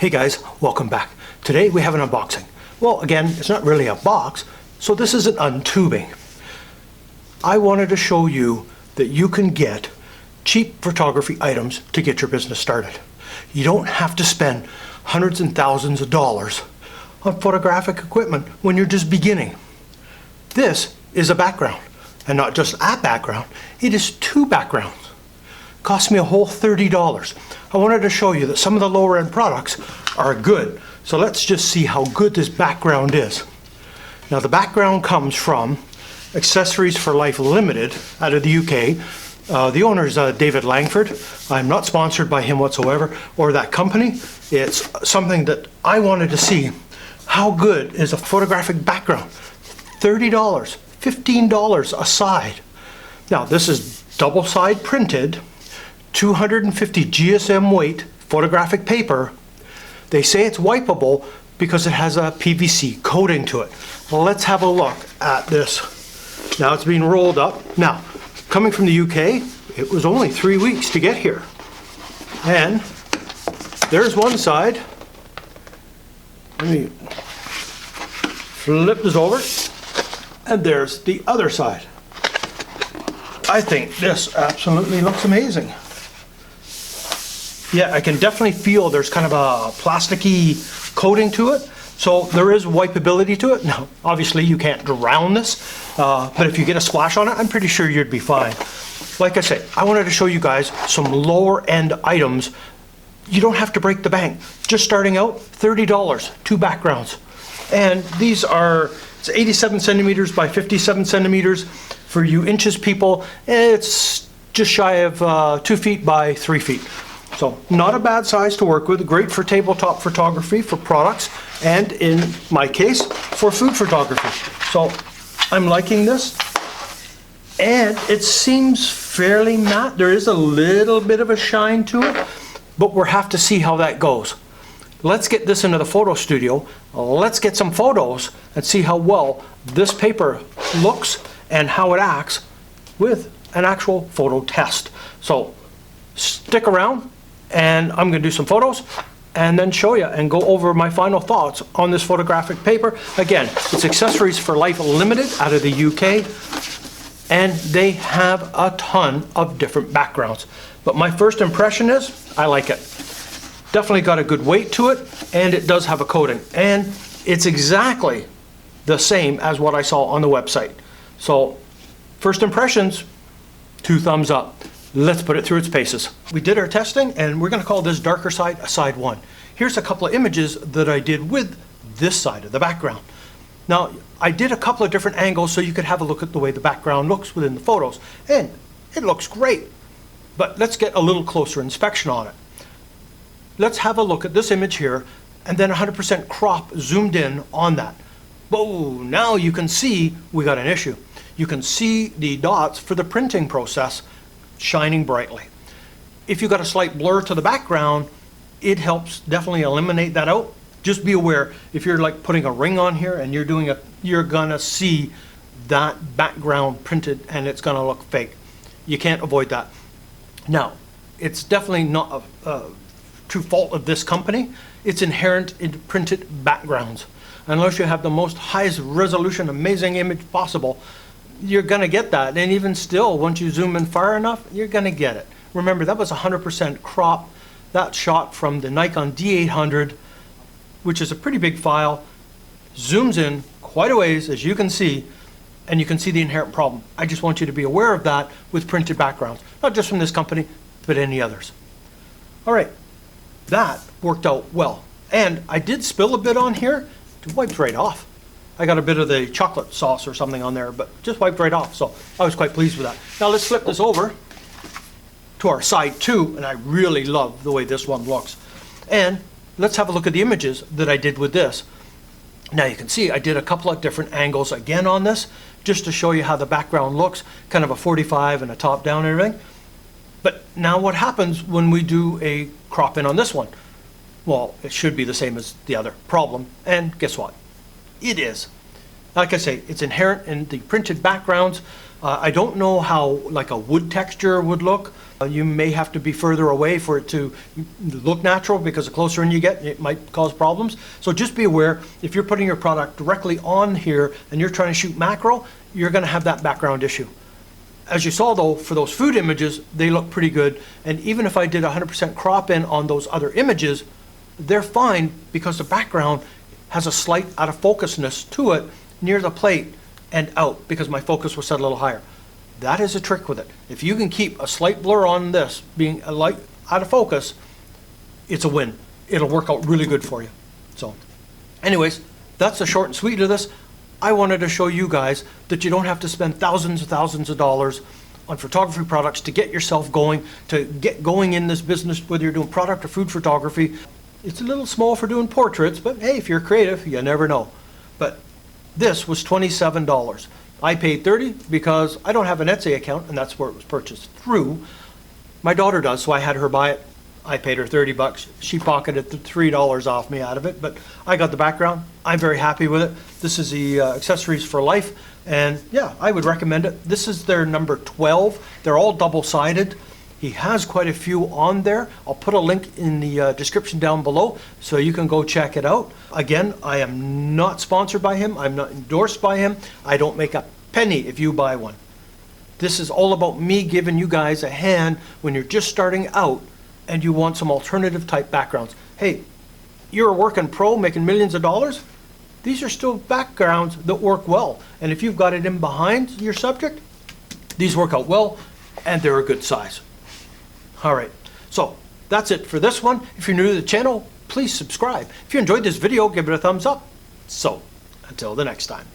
Hey guys, welcome back. Today we have an unboxing. Well, again, it's not really a box, so this is an untubing. I wanted to show you that you can get cheap photography items to get your business started. You don't have to spend hundreds and thousands of dollars on photographic equipment when you're just beginning. This is a background, and not just a background, it is two backgrounds. Cost me a whole $30. I wanted to show you that some of the lower end products are good. So let's just see how good this background is. Now the background comes from Accessories for Life Limited out of the UK. The owner is David Langford. I'm not sponsored by him whatsoever or that company. It's something that I wanted to see. How good is a photographic background? $30, $15 a side. Now this is double side printed, 250 GSM weight photographic paper. They say it's wipeable because it has a PVC coating to it. Well, let's have a look at this. Now it's being rolled up. Now, coming from the UK, it was only 3 weeks to get here. And there's one side. Let me flip this over. And there's the other side. I think this absolutely looks amazing. Yeah, I can definitely feel there's kind of a plasticky coating to it. So there is wipeability to it. Now, obviously you can't drown this, but if you get a splash on it, I'm pretty sure you'd be fine. Like I said, I wanted to show you guys some lower end items. You don't have to break the bank. Just starting out, $30, two backgrounds. And these are, it's 87 centimeters by 57 centimeters. For you inches people, it's just shy of 2 feet by 3 feet. So not a bad size to work with, great for tabletop photography, for products, and in my case, for food photography. So I'm liking this, and it seems fairly matte. There is a little bit of a shine to it, but we'll have to see how that goes. Let's get this into the photo studio. Let's get some photos and see how well this paper looks and how it acts with an actual photo test. So stick around, and I'm going to do some photos and then show you and go over my final thoughts on this photographic paper. Again, it's Accessories for Life Limited out of the UK, and they have a ton of different backgrounds. But my first impression is, I like it. Definitely got a good weight to it, and it does have a coating. And it's exactly the same as what I saw on the website. So, first impressions, 2 thumbs up. Let's put it through its paces. We did our testing, and we're going to call this darker side a side 1. Here's a couple of images that I did with this side of the background. Now, I did a couple of different angles so you could have a look at the way the background looks within the photos, and it looks great. But let's get a little closer inspection on it. Let's have a look at this image here, and then 100% crop zoomed in on that. Whoa, now you can see we got an issue. You can see the dots for the printing process shining brightly. If you got a slight blur to the background, it helps definitely eliminate that out. Just be aware, if you're like putting a ring on here and you're gonna see that background printed and it's gonna look fake. You can't avoid that. Now, it's definitely not a true fault of this company. It's inherent in printed backgrounds. Unless you have the most highest resolution, amazing image possible, you're gonna get that. And even still, once you zoom in far enough, you're gonna get it. Remember, that was 100% crop. That shot from the Nikon D800, which is a pretty big file, zooms in quite a ways, as you can see, and you can see the inherent problem. I just want you to be aware of that with printed backgrounds, not just from this company, but any others. All right, that worked out well. And I did spill a bit on here. It wiped right off. I got a bit of the chocolate sauce or something on there, but just wiped right off, so I was quite pleased with that. Now let's flip this over to our side 2, and I really love the way this one looks. And let's have a look at the images that I did with this. Now you can see I did a couple of different angles again on this, just to show you how the background looks, kind of a 45 and a top down and everything. But now what happens when we do a crop in on this one? Well, it should be the same as the other problem, and guess what? It is. Like I say, it's inherent in the printed backgrounds. I don't know how like a wood texture would look. You may have to be further away for it to look natural, because the closer in you get, it might cause problems. So just be aware, if you're putting your product directly on here and you're trying to shoot macro, you're going to have that background issue. As you saw though, for those food images, they look pretty good. And even if I did 100% crop in on those other images, they're fine, because the background has a slight out of focusness to it near the plate and out, because my focus was set a little higher. That is a trick with it. If you can keep a slight blur on this being a light out of focus, it's a win. It'll work out really good for you. So anyways, that's the short and sweet of this. I wanted to show you guys that you don't have to spend thousands and thousands of dollars on photography products to get yourself going, to get going in this business, whether you're doing product or food photography. It's a little small for doing portraits, but hey, if you're creative, you never know. But this was $27. I paid $30 because I don't have an Etsy account, and that's where it was purchased through. My daughter does, so I had her buy it. I paid her $30. She pocketed the $3 off me out of it, but I got the background. I'm very happy with it. This is the Accessories for Life, and yeah, I would recommend it. This is their number 12. They're all double-sided. He has quite a few on there. I'll put a link in the description down below so you can go check it out. Again, I am not sponsored by him. I'm not endorsed by him. I don't make a penny if you buy one. This is all about me giving you guys a hand when you're just starting out and you want some alternative type backgrounds. Hey, you're a working pro making millions of dollars. These are still backgrounds that work well. And if you've got it in behind your subject, these work out well and they're a good size. All right, so that's it for this one. If you're new to the channel, please subscribe. If you enjoyed this video, give it a thumbs up. So, until the next time.